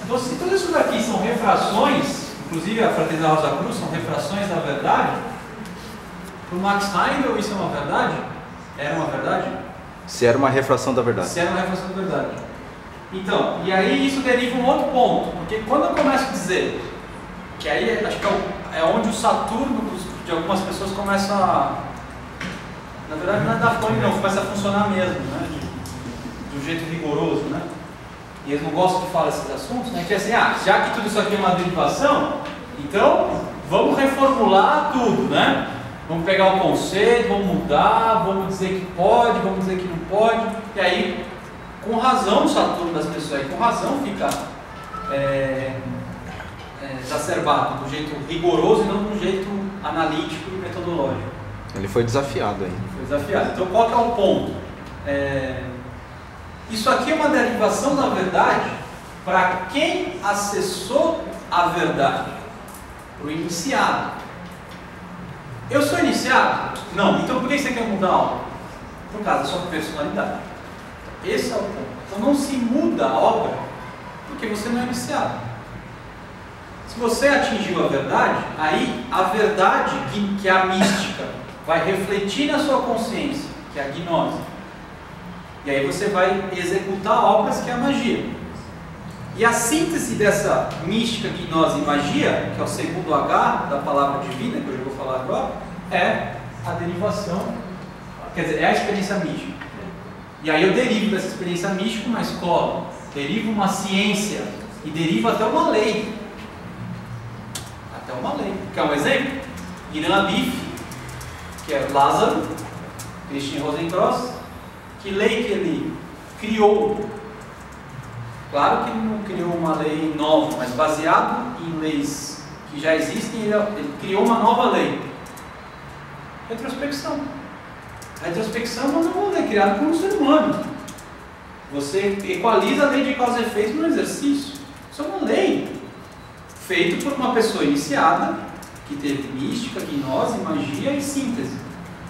Então, se tudo isso daqui são refrações, inclusive a Fraternidade Rosa Cruz são refrações da verdade, para o Max Heindel isso é uma verdade? Era uma verdade? Se era uma refração da verdade. Se era uma refração da verdade. Então, e aí isso deriva um outro ponto, porque quando eu começo a dizer, que aí acho que é onde o Saturno de algumas pessoas começa a... Na verdade não é da fome não, começa a funcionar mesmo, né? De um jeito rigoroso, né? E eles não gostam de falar esses assuntos, né? Que é assim, já que tudo isso aqui é uma derivação, então vamos reformular tudo, né? Vamos pegar o conceito, vamos mudar, vamos dizer que pode, vamos dizer que não pode. E aí, com razão o Saturno das pessoas, com razão fica exacerbado, do jeito rigoroso e não do jeito analítico e metodológico. Ele foi desafiado aí. Foi desafiado. Então qual que é o ponto? Isso aqui é uma derivação da verdade para quem acessou a verdade, para o iniciado. Eu sou iniciado? Não. Então por que você quer mudar algo? Por causa da sua personalidade. Esse é o ponto. Então não se muda a obra porque você não é iniciado. Se você atingiu a verdade, aí a verdade que é a mística vai refletir na sua consciência, que é a gnose. E aí você vai executar obras que é a magia. E a síntese dessa mística, gnose e magia, que é o segundo H da palavra divina, que eu já vou falar agora, é a derivação, quer dizer, é a experiência mística. E aí eu derivo dessa experiência mística uma escola, derivo uma ciência e derivo até uma lei. Até uma lei. Quer um exemplo? Irã Abif, que é Lázaro, Christian Rosenkreuz, que lei que ele criou? Claro que ele não criou uma lei nova, mas baseado em leis que já existem, ele criou uma nova lei. Retrospecção. A retrospecção é uma nova lei criada por um ser humano. Você equaliza a lei de causa e efeito no exercício. Isso é uma lei feita por uma pessoa iniciada, que teve mística, gnose, magia e síntese.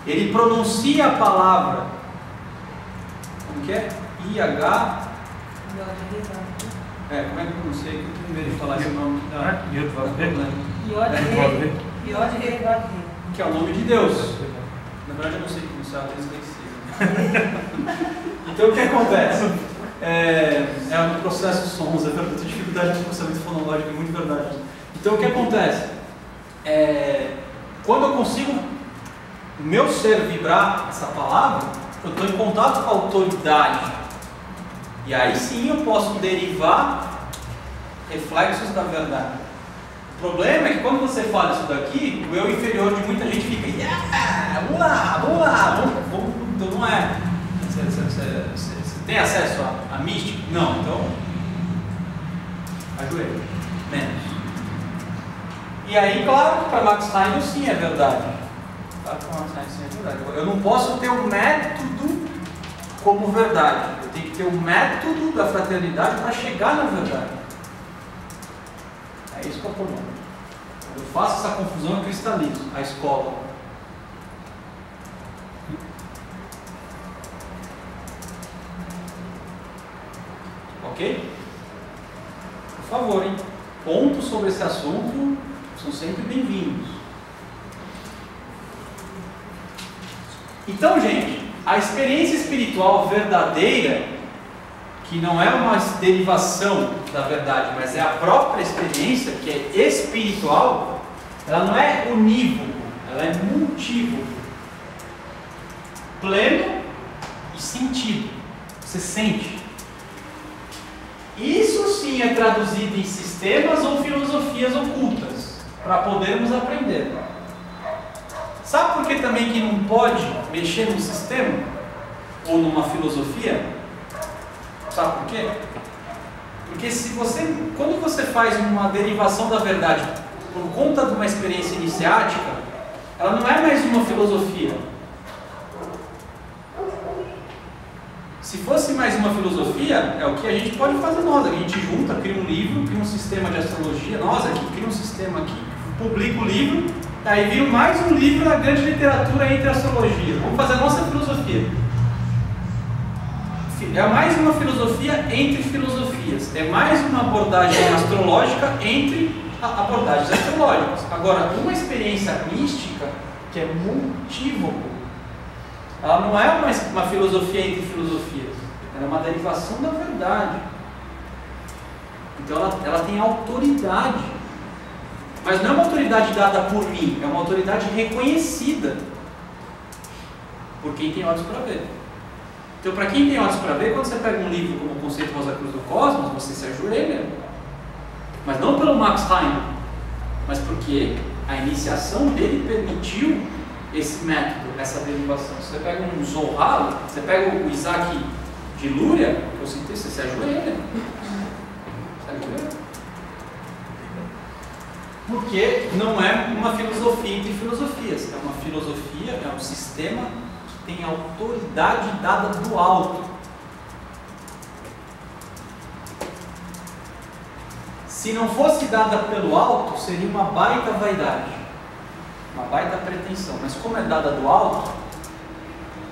Ele pronuncia a palavra, como que é? IH. Como é que eu pronunciei? Eu tenho medo de falar esse nome. Que é o nome de Deus. Na verdade eu não sei pronunciar, eu esqueci. Então o que acontece? É um processo de sons, eu tenho dificuldade de processamento fonológico, é muito verdade. Então o que acontece? Quando eu consigo o meu ser vibrar essa palavra, eu estou em contato com a autoridade. E aí sim eu posso derivar reflexos da verdade. O problema é que quando você fala isso daqui, o eu inferior de muita gente fica, vamos lá, vamos, então não é. Você tem acesso à mística? Não, então ajoelha, menos. E aí, claro que para Max Heindel sim é verdade. Claro que para Max Heindel sim é verdade. Eu não posso ter um método como verdade. Eu tenho que ter um método da fraternidade para chegar na verdade. É isso que eu estou falando. Eu faço essa confusão e cristalizo a escola. Ok? Por favor, hein? Pontos sobre esse assunto são sempre bem-vindos. Então, gente, a experiência espiritual verdadeira, que não é uma derivação da verdade, mas é a própria experiência, que é espiritual, ela não é unívoco, ela é multívoco. Pleno e sentido. Você sente. Isso sim é traduzido em sistemas ou filosofias ocultas, para podermos aprender. Sabe por que também que não pode mexer num sistema ou numa filosofia? Sabe por quê? Porque quando você faz uma derivação da verdade por conta de uma experiência iniciática, ela não é mais uma filosofia. Se fosse mais uma filosofia, é o que a gente pode fazer nós. A gente junta, cria um livro, cria um sistema de astrologia, nós aqui, cria um sistema aqui, publica o livro, aí vira mais um livro da grande literatura entre astrologia. Vamos fazer a nossa filosofia. é mais uma filosofia entre filosofias, é mais uma abordagem astrológica entre abordagens astrológicas. Agora, uma experiência mística que é multívoco, ela não é uma filosofia entre filosofias, ela é uma derivação da verdade. Então ela tem autoridade, mas não é uma autoridade dada por mim, é uma autoridade reconhecida por quem tem olhos para ver. Então, para quem tem olhos para ver, quando você pega um livro como o Conceito Rosa Cruz do Cosmos, você se ajoelha. Mas não pelo Max Heinemann, mas porque a iniciação dele permitiu esse método, essa derivação. Você pega um Zohar, você pega o Isaac de Lúria, você se ajoelha. Porque não é uma filosofia entre filosofias, é uma filosofia, é um sistema que tem autoridade dada do alto. Se não fosse dada pelo alto, seria uma baita vaidade, uma baita pretensão, mas como é dada do alto,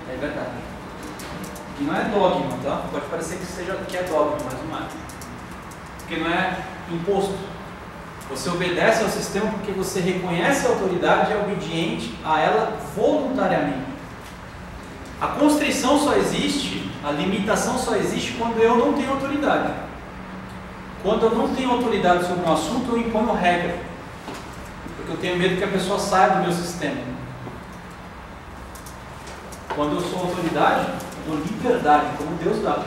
é verdade. E não é dogma, tá? Pode parecer que é dogma, mas não é. Porque não é imposto. Você obedece ao sistema porque você reconhece a autoridade e é obediente a ela voluntariamente. A constrição só existe, a limitação só existe quando eu não tenho autoridade. Quando eu não tenho autoridade sobre um assunto, eu imponho regra. Porque eu tenho medo que a pessoa saia do meu sistema. Quando eu sou autoridade, eu dou liberdade, como Deus dá.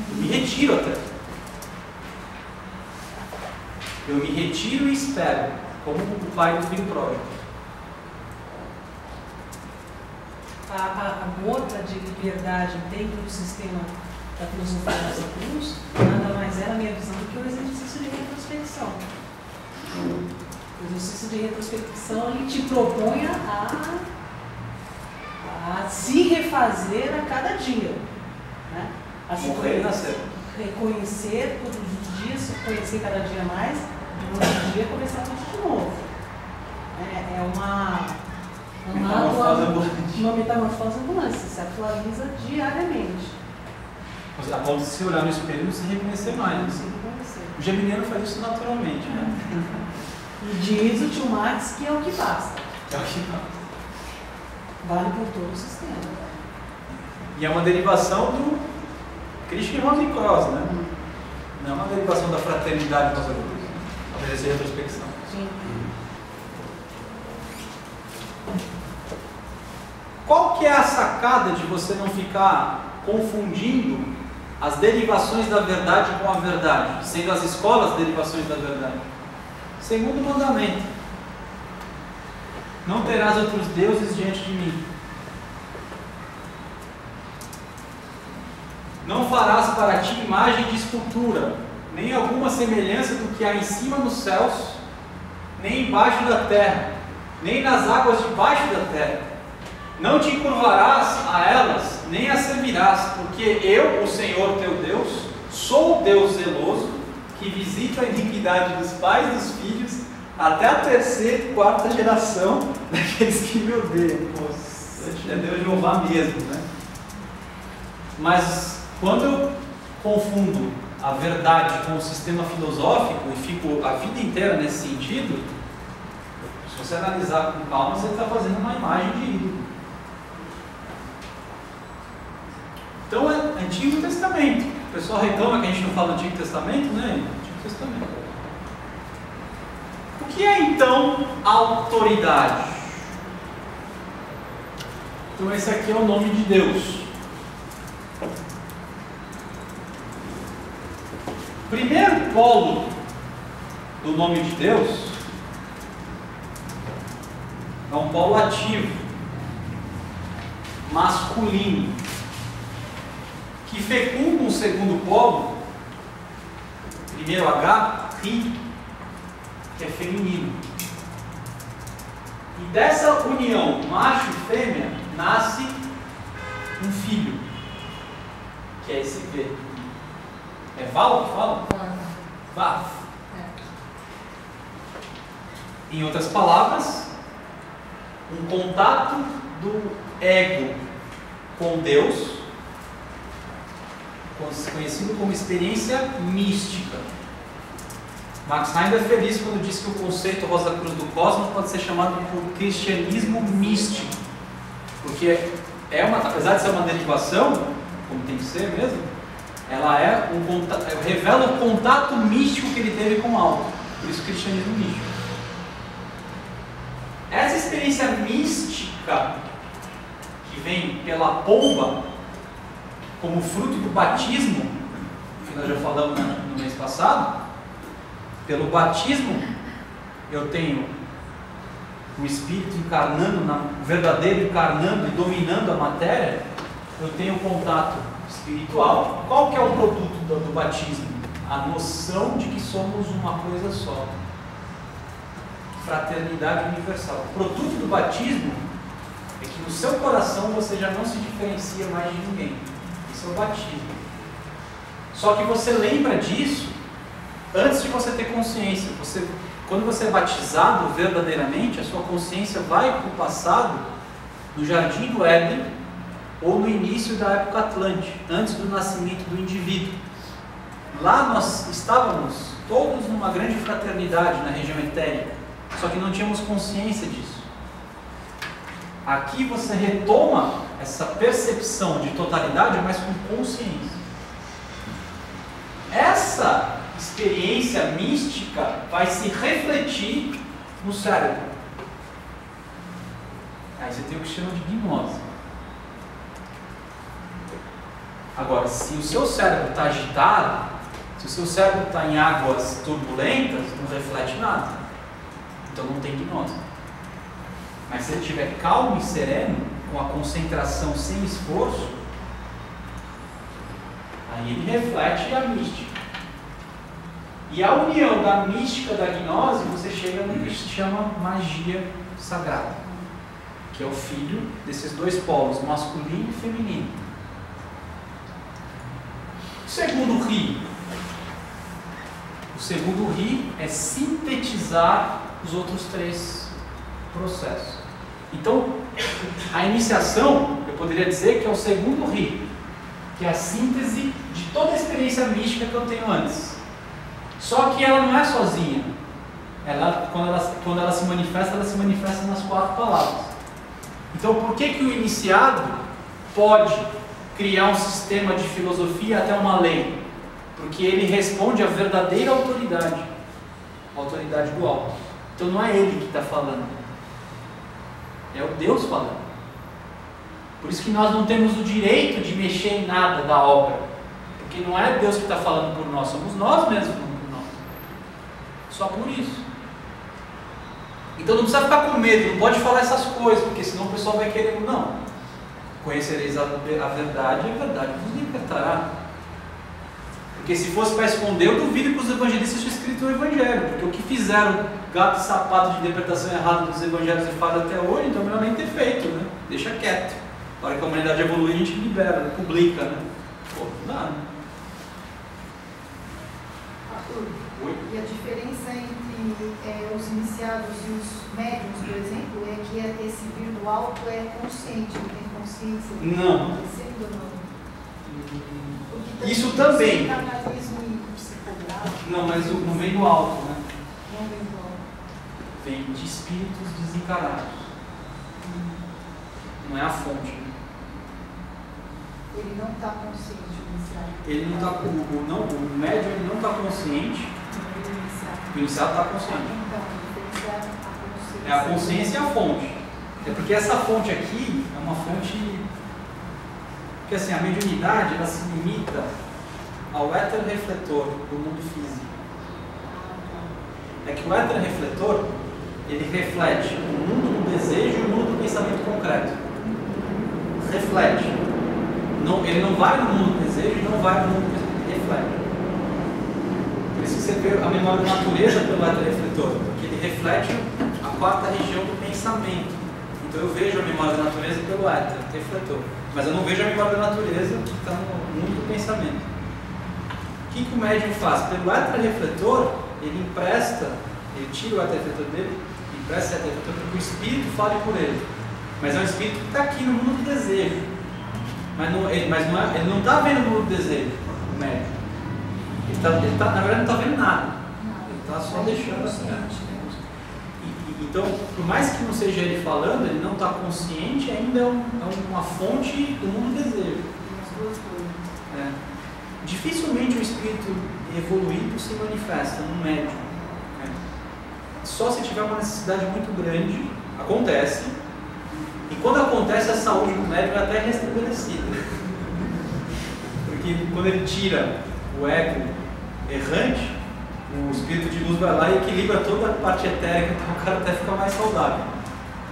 Eu me retiro até. Eu me retiro e espero, como o pai do filho pródigo. A gota de liberdade dentro do sistema da filosofia Rosa Cruz nada mais é, na minha visão, do que o exercício de retrospecção. O exercício de retrospecção ele te propõe a se refazer a cada dia, né? A se reconhecer todos os dias, se conhecer cada dia mais, e no outro dia começar tudo de novo. É uma metamorfose ambulante, se atualiza diariamente. A ponto de se olhar no espelho e se reconhecer mais. Se reconhecer. O geminiano faz isso naturalmente, né? E diz o tio Max que é o que basta. É o que basta. Vale por todo o sistema. E é uma derivação do Christian Rosenkreuz, né? Não é uma derivação da fraternidade Rosa Cruz. Oferecer retrospecção. Sim. Qual que é a sacada de você não ficar confundindo as derivações da verdade com a verdade, sendo as escolas derivações da verdade? Segundo mandamento: não terás outros deuses diante de mim. Não farás para ti imagem de escultura, nem alguma semelhança do que há em cima nos céus, nem embaixo da terra, nem nas águas debaixo da terra. Não te encurvarás a elas, nem as servirás, porque eu, o Senhor teu Deus, sou o Deus zeloso, que visita a iniquidade dos pais e dos filhos, até a terceira e quarta geração daqueles que me odeiam. É Deus Jeová mesmo, né? Mas quando eu confundo a verdade com o sistema filosófico e fico a vida inteira nesse sentido, se você analisar com calma, você está fazendo uma imagem de ídolo. Então é Antigo Testamento. O pessoal reclama que a gente não fala Antigo Testamento, né? Antigo Testamento. O que é então autoridade? Então esse aqui é o nome de Deus. Primeiro polo do nome de Deus é um polo ativo, masculino, que fecunda um segundo polo, primeiro H, ri, que é feminino. E dessa união macho e fêmea nasce um filho, que é esse V. É Val que fala? Vav. Em outras palavras, um contato do ego com Deus, conhecido como experiência mística. Max Heindel é feliz quando diz que o conceito Rosa Cruz do Cosmos pode ser chamado por cristianismo místico, porque apesar de ser uma derivação, como tem que ser mesmo, ela revela o contato místico que ele teve com algo, por isso cristianismo místico. Essa experiência mística que vem pela pomba, como fruto do batismo, que nós já falamos no mês passado, pelo batismo eu tenho o Espírito encarnando, o verdadeiro encarnando e dominando a matéria, eu tenho contato espiritual. Qual que é o produto do batismo? A noção de que somos uma coisa só. Fraternidade universal. O produto do batismo é que no seu coração você já não se diferencia mais de ninguém. Esse é o batismo. Só que você lembra disso antes de você ter consciência. Quando você é batizado verdadeiramente, a sua consciência vai para o passado, no Jardim do Éden, ou no início da época Atlântica, antes do nascimento do indivíduo. Lá nós estávamos todos numa grande fraternidade na região etérica, só que não tínhamos consciência disso. Aqui você retoma essa percepção de totalidade, mas com consciência. Essa experiência mística vai se refletir no cérebro. Aí você tem o que chama de gnose. Agora, se o seu cérebro está agitado, se o seu cérebro está em águas turbulentas, não reflete nada. Então não tem gnose. Mas se ele estiver calmo e sereno, com a concentração sem esforço, aí ele reflete a mística. E a união da mística da gnose, você chega no que se chama magia sagrada, que é o filho desses dois polos, masculino e feminino. O segundo ri. O segundo ri é sintetizar os outros três processos. Então, a iniciação, eu poderia dizer que é o segundo ri, que é a síntese de toda a experiência mística que eu tenho antes. Só que ela não é sozinha. Quando ela se manifesta nas 4 palavras. Então, por que o iniciado pode criar um sistema de filosofia até uma lei? Porque ele responde à verdadeira autoridade, a autoridade do alto. Então não é ele que está falando, é o Deus falando. Por isso que nós não temos o direito de mexer em nada da obra, porque não é Deus que está falando por nós, somos nós mesmos falando por nós. Só por isso. Então não precisa ficar com medo, não pode falar essas coisas, porque senão o pessoal vai querer, não. Conhecereis a verdade e a verdade vos libertará. Porque se fosse para esconder, eu duvido que os evangelistas tenham escrito o evangelho, porque o que fizeram gato e sapato de interpretação errada dos evangelhos e fadas até hoje, então é melhor nem ter feito, né? Deixa quieto. Na hora que a humanidade evolui, a gente libera, né? Publica, né? Pô, não dá, né? Arthur, Oi? e a diferença entre os iniciados e os médiums, por exemplo, é que esse vir do alto é consciente, não tem consciência do que está Não. acontecendo ou não? Porque Isso também. Psicanalismo e psicográfico. Não, mas não vem do alto, né? Não vem do alto. Vem de espíritos desencarnados. Não é a fonte, né? Ele não está consciente, o iniciado. Ele não está, o médium ele não está consciente, o iniciado está consciente. Então, a diferença é a consciência. É a consciência e a fonte. É porque essa fonte aqui é uma fonte. Porque assim, a mediunidade ela se limita ao éter refletor do mundo físico. É que o éter refletor ele reflete o mundo do desejo e o mundo do pensamento concreto. Reflete. Não, ele não vai no mundo do desejo e não vai no mundo do pensamento. Ele reflete. Por isso que você vê a memória da natureza pelo éter refletor, porque ele reflete a 4ª região do pensamento. Então eu vejo a memória da natureza pelo éter refletor, mas eu não vejo a memória da natureza que está no mundo do pensamento. O que o médium faz? Pelo éter refletor, ele empresta, ele tira o éter refletor dele, empresta o éter refletor para que o espírito fale por ele. Mas é um espírito que está aqui no mundo do desejo. Ele não está vendo o mundo do desejo. médium. Ele tá, na verdade, não está vendo nada. Ele está só deixando assim. Então, por mais que não seja ele falando, ele não está consciente, ainda é uma fonte do mundo do desejo. Dificilmente o espírito evoluído se manifesta no médium. Só se tiver uma necessidade muito grande, acontece. E quando acontece, a saúde do médium é até restabelecida. Porque quando ele tira o ego errante, o espírito de luz vai lá e equilibra toda a parte etérica, então o cara até fica mais saudável.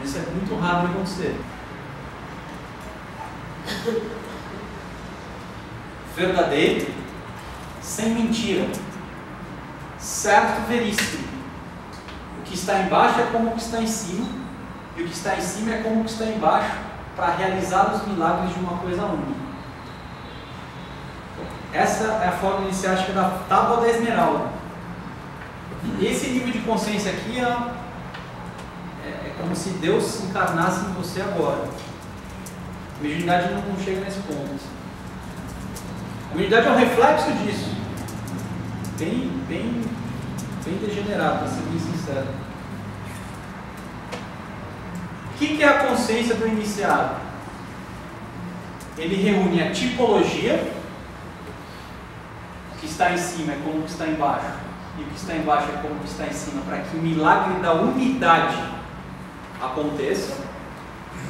Isso é muito raro de acontecer. Verdadeiro, sem mentira, certo, veríssimo. O que está embaixo é como o que está em cima, e o que está em cima é como o que está embaixo, para realizar os milagres de uma coisa única. Essa é a forma iniciática da Tábua da Esmeralda. Esse nível de consciência aqui é como se Deus encarnasse em você agora. A mediunidade não chega nesse ponto. A mediunidade é um reflexo disso. Bem degenerado, para ser bem sincero. O que é a consciência do iniciado? Ele reúne a tipologia. O que está em cima é como o que está embaixo, e o que está embaixo é como o que está em cima, para que o milagre da unidade aconteça.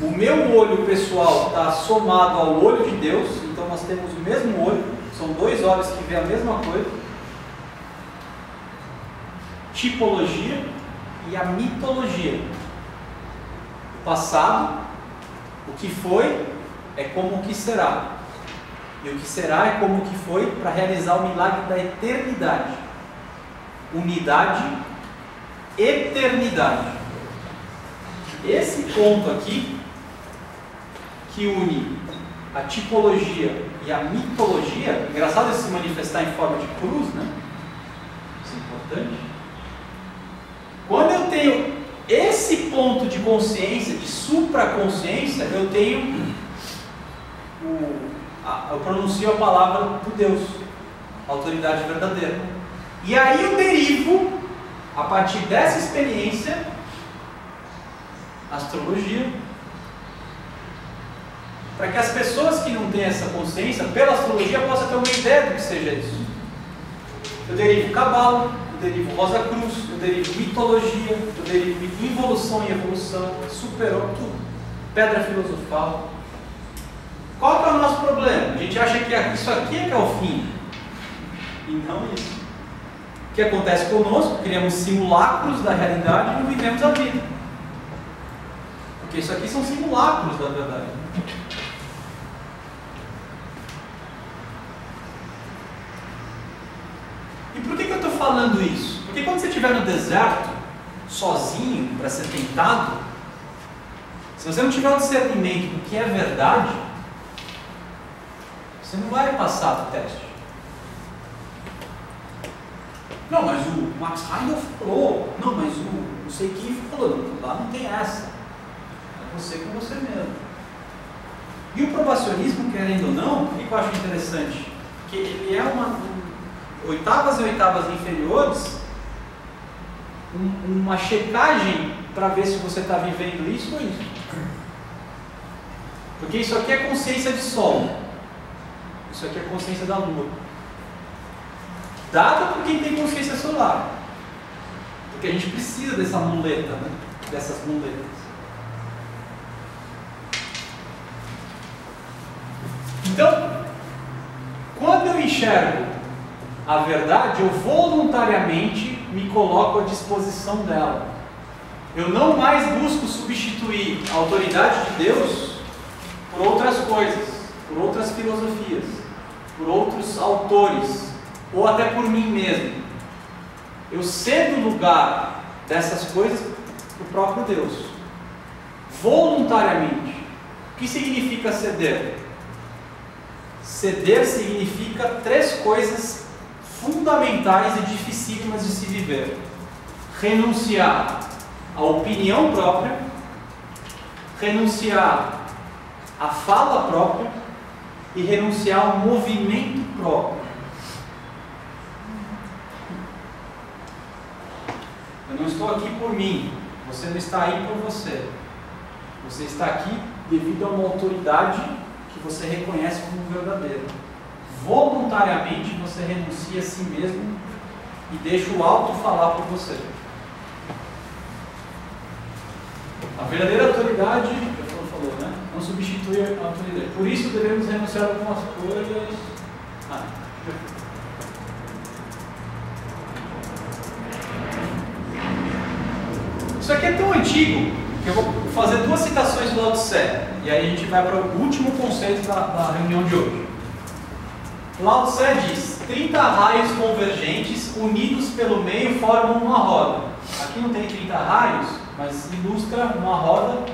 O meu olho pessoal está somado ao olho de Deus, então nós temos o mesmo olho, são dois olhos que veem a mesma coisa. Tipologia e a mitologia. O passado, o que foi, é como o que será. E o que será é como o que foi para realizar o milagre da eternidade. Unidade, eternidade. Esse ponto aqui, que une a tipologia e a mitologia, engraçado isso se manifestar em forma de cruz, né? Isso é importante. Quando eu tenho esse ponto de consciência, de supraconsciência, eu tenho eu pronuncio a palavra do Deus, a autoridade verdadeira. E aí eu derivo, a partir dessa experiência, astrologia, para que as pessoas que não têm essa consciência, pela astrologia, possam ter uma ideia do que seja isso. Eu derivo cabala, eu derivo Rosa Cruz, eu derivo mitologia, eu derivo involução e evolução, superou tudo, pedra filosofal. Qual que é o nosso problema? A gente acha que isso aqui é que é o fim. E não isso. O que acontece conosco? Criamos simulacros da realidade e não vivemos a vida. Porque isso aqui são simulacros da verdade. E por que eu estou falando isso? Porque quando você estiver no deserto, sozinho, para ser tentado, se você não tiver o discernimento do que é verdade, você não vai passar do teste. Não, mas o Max Heindel falou. Não, mas o não sei quem falou. Lá não tem essa. É você com você mesmo. E o probacionismo, querendo ou não, o que eu acho interessante? Que ele é oitavas e oitavas inferiores, uma checagem para ver se você está vivendo isso ou isso. Porque isso aqui é consciência de sol. Isso aqui é consciência da lua. Dada por quem tem consciência solar. Porque a gente precisa dessa muleta, né? Dessas muletas. Então, quando eu enxergo a verdade, eu voluntariamente me coloco à disposição dela. Eu não mais busco substituir a autoridade de Deus por outras coisas, por outras filosofias, por outros autores, ou até por mim mesmo. Eu cedo o lugar dessas coisas para o próprio Deus, voluntariamente. O que significa ceder? Ceder significa três coisas fundamentais e dificílimas de se viver: renunciar à opinião própria, renunciar à fala própria e renunciar ao movimento próprio. Eu não estou aqui por mim. Você não está aí por você. Você está aqui devido a uma autoridade que você reconhece como verdadeira. Voluntariamente você renuncia a si mesmo e deixa o alto falar por você. A verdadeira autoridade, o Paulo falou, né? Não substitui a autoridade. Por isso devemos renunciar a algumas coisas. Isso aqui é tão antigo que eu vou fazer 2 citações do Lao Tse. E aí a gente vai para o último conceito da reunião de hoje. Lao Tse diz: 30 raios convergentes unidos pelo meio formam uma roda. Aqui não tem 30 raios, mas ilustra uma roda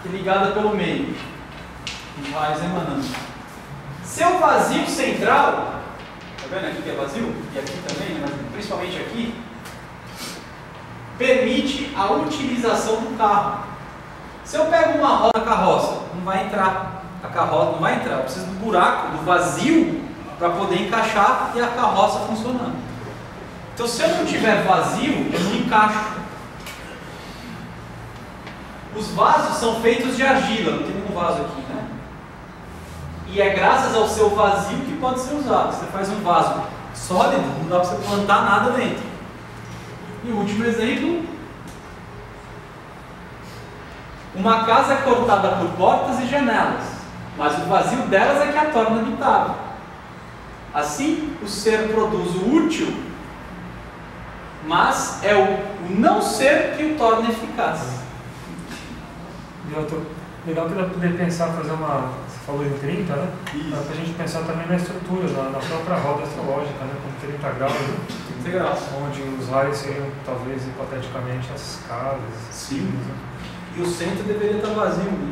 ligada pelo meio, os raios emanando. Seu vazio central, tá vendo aqui que é vazio? E aqui também, mas principalmente aqui, permite a utilização do carro. Se eu pego uma roda da carroça, não vai entrar. A carroça não vai entrar. Eu preciso do buraco, do vazio, para poder encaixar e a carroça funcionando. Então, se eu não tiver vazio, eu não encaixo. Os vasos são feitos de argila, não tem nenhum vaso aqui, né? E é graças ao seu vazio que pode ser usado. Você faz um vaso sólido, não dá para você plantar nada dentro. E o último exemplo: uma casa é cortada por portas e janelas, mas o vazio delas é que a torna habitável. Assim, o ser produz o útil, mas é o não ser que o torna eficaz. Legal que dá para poder pensar, fazer uma. Você falou em 30, né? Dá para a gente pensar também na estrutura, na própria roda astrológica, né? Com 30 graus, né? 30 graus. Onde os raios seriam, talvez, hipoteticamente, as casas. Sim. Né? E o centro deveria estar vazio, né?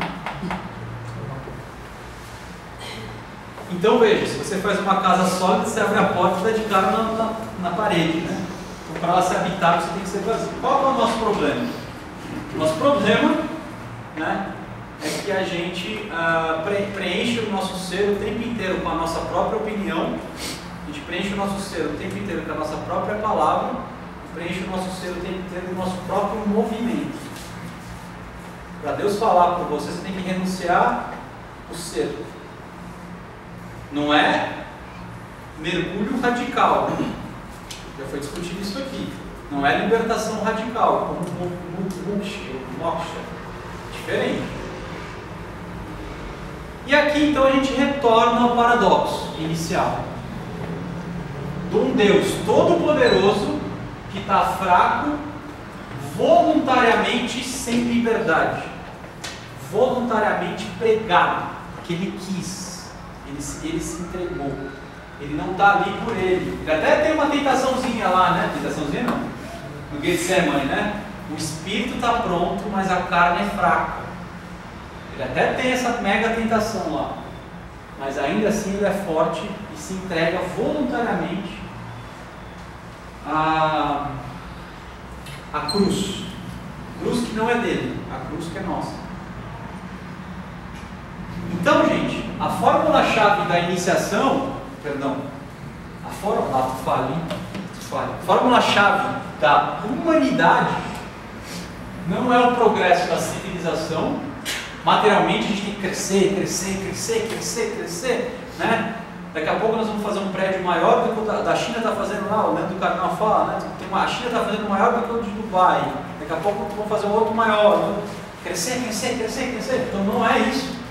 Então veja, se você faz uma casa sólida, você abre a porta e dá de cara na parede, né? Então, para ela ser habitável, você tem que ser vazio. Qual é o nosso problema? O nosso problema, né, é que a gente preenche o nosso ser o tempo inteiro com a nossa própria opinião, a gente preenche o nosso ser o tempo inteiro com a nossa própria palavra, preenche o nosso ser o tempo inteiro com o nosso próprio movimento. Para Deus falar por você, você tem que renunciar o ser. Não é mergulho radical. Já foi discutido isso aqui. Não é libertação radical, como o moksha. Diferente. E aqui então a gente retorna ao paradoxo inicial. De um Deus todo-poderoso que está fraco, voluntariamente sem liberdade. Voluntariamente pregado, porque ele quis. Ele se entregou. Ele não está ali por ele. Ele até tem uma tentaçãozinha lá, né? Tentaçãozinha não. No Getsemane, né? O espírito está pronto, mas a carne é fraca. Ele até tem essa mega tentação lá. Mas ainda assim ele é forte e se entrega voluntariamente à cruz. Cruz que não é dele, a cruz que é nossa. Então, gente, a fórmula-chave da iniciação, a fórmula-chave da humanidade não é o progresso da civilização. Materialmente a gente tem que crescer, né? Daqui a pouco nós vamos fazer um prédio maior do que o da China está fazendo lá, o Leandro do Carnal fala, né? A China está fazendo maior do que o de Dubai. Daqui a pouco vamos fazer um outro maior. Crescer. Então não é isso.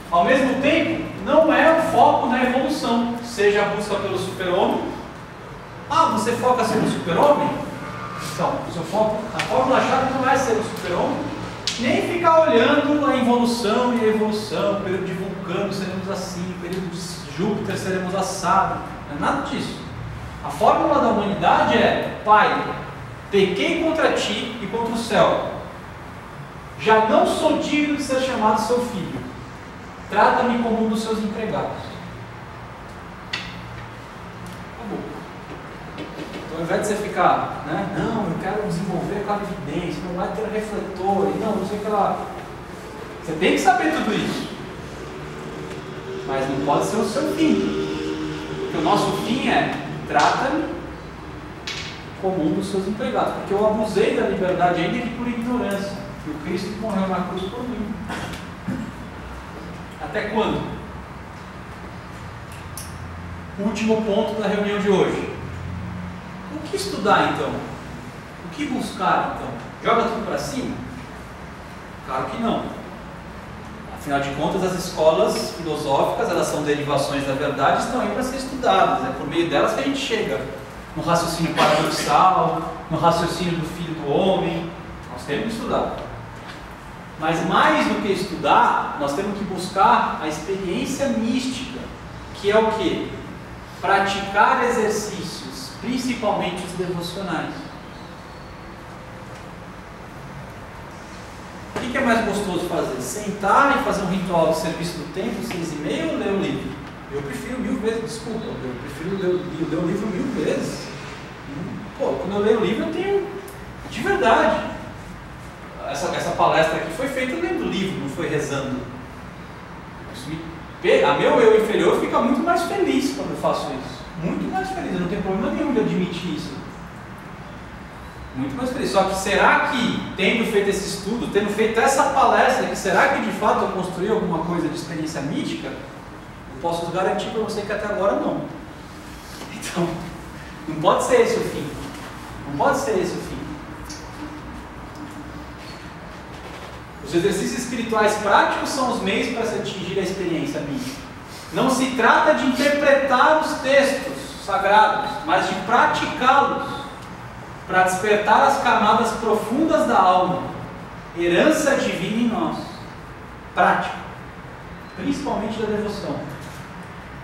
Ao mesmo tempo, não é o foco na evolução, seja a busca pelo super-homem. Você foca ser um super-homem? Então, o seu foco, a fórmula-chave não é ser um super-homem, nem ficar olhando a involução e a evolução, período de Vulcano seremos assim, período de Júpiter seremos assado, não é nada disso. A fórmula da humanidade é: Pai, pequei contra ti e contra o céu, já não sou digno de ser chamado seu filho. Trata-me como um dos seus empregados. Acabou. Então, ao invés de você ficar, né? Não, eu quero desenvolver clarividência, não vai ter refletor, não sei o que lá. Você tem que saber tudo isso. Mas não pode ser o seu fim. Porque o nosso fim é: trata-me comum dos seus empregados, porque eu abusei da liberdade ainda que por ignorância, e o Cristo morreu na cruz por mim. Até quando? Último ponto da reunião de hoje. O que estudar então? O que buscar então? Joga tudo para cima? Claro que não. Afinal de contas, as escolas filosóficas, elas são derivações da verdade, estão aí para ser estudadas. É por meio delas que a gente chega no raciocínio paradoxal, no raciocínio do Filho do Homem. Nós temos que estudar. Mas mais do que estudar, nós temos que buscar a experiência mística, que é o quê? Praticar exercícios, principalmente os devocionais. O que é mais gostoso fazer? Sentar e fazer um ritual de serviço do templo, 6h30, ou ler um livro? Eu prefiro 1000 vezes, desculpa, eu prefiro ler o livro 1000 vezes. Pô, quando eu leio o livro eu tenho, de verdade, essa palestra aqui foi feita lendo o livro, não foi rezando. A meu eu inferior fica muito mais feliz quando eu faço isso. Muito mais feliz, eu não tenho problema nenhum de admitir isso. Muito mais feliz. Só que será que, tendo feito esse estudo, tendo feito essa palestra, que será que de fato eu construí alguma coisa de experiência mística? Eu posso garantir para você que até agora não. Então, não pode ser esse o fim. Não pode ser esse o fim. Os exercícios espirituais práticos são os meios para se atingir a experiência mística. Não se trata de interpretar os textos sagrados, mas de praticá-los para despertar as camadas profundas da alma, herança divina em nós. Prática, principalmente da devoção.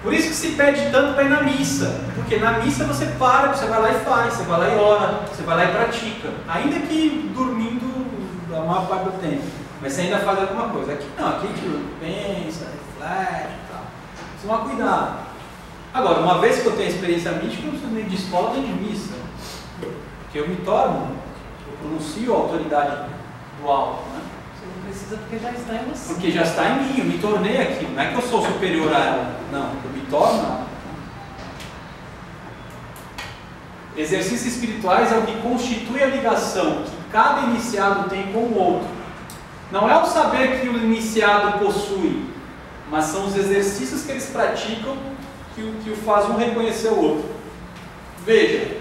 Por isso que se pede tanto para ir na missa, porque na missa você para, você vai lá e faz, você vai lá e ora, você vai lá e pratica, ainda que dormindo a maior parte do tempo, mas você ainda faz alguma coisa. Aqui não, aqui a gente pensa, reflete e tal. Precisa tomar cuidado. Agora, uma vez que eu tenho a experiência mística, eu não preciso nem de escola nem de missa, porque eu me torno, eu pronuncio a autoridade do alto, né? Você não precisa porque já está em você. Porque já está em mim, eu me tornei aquilo. Não é que eu sou superior a ela, não, eu me torno ela. Exercícios espirituais é o que constitui a ligação que cada iniciado tem com o outro. Não é o saber que o iniciado possui, mas são os exercícios que eles praticam que o faz um reconhecer o outro. Veja,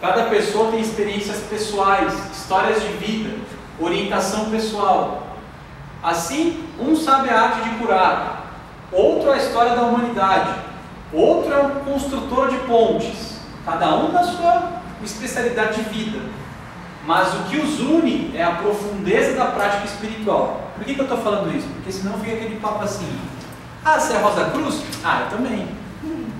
cada pessoa tem experiências pessoais, histórias de vida, orientação pessoal. Assim, um sabe a arte de curar, outro a história da humanidade, outro é um construtor de pontes, cada um na sua especialidade de vida. Mas o que os une é a profundeza da prática espiritual. Por que eu estou falando isso? Porque senão fica aquele papo assim: ah, você é Rosa Cruz? Ah, eu também.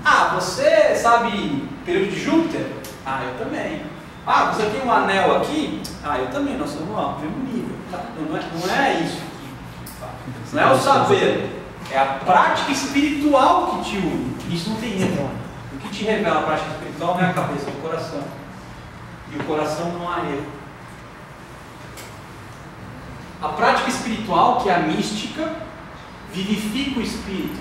Ah, você sabe período de Júpiter? Ah, eu também. Ah, você tem um anel aqui? Ah, eu também. Nós somos no mesmo nível. Não é isso aqui. Não é o saber. É a prática espiritual que te une. Isso não tem erro. O que te revela a prática espiritual não é a cabeça, é o coração. E o coração não há erro. A prática espiritual, que é a mística, vivifica o espírito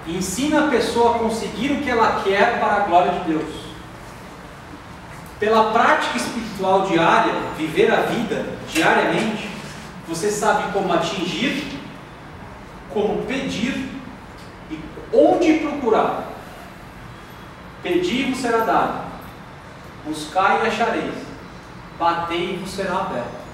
e ensina a pessoa a conseguir o que ela quer para a glória de Deus. Pela prática espiritual diária, viver a vida diariamente, você sabe como atingir, como pedir e onde procurar. Pedi e vos será dado, buscai e achareis, batei e vos será aberto.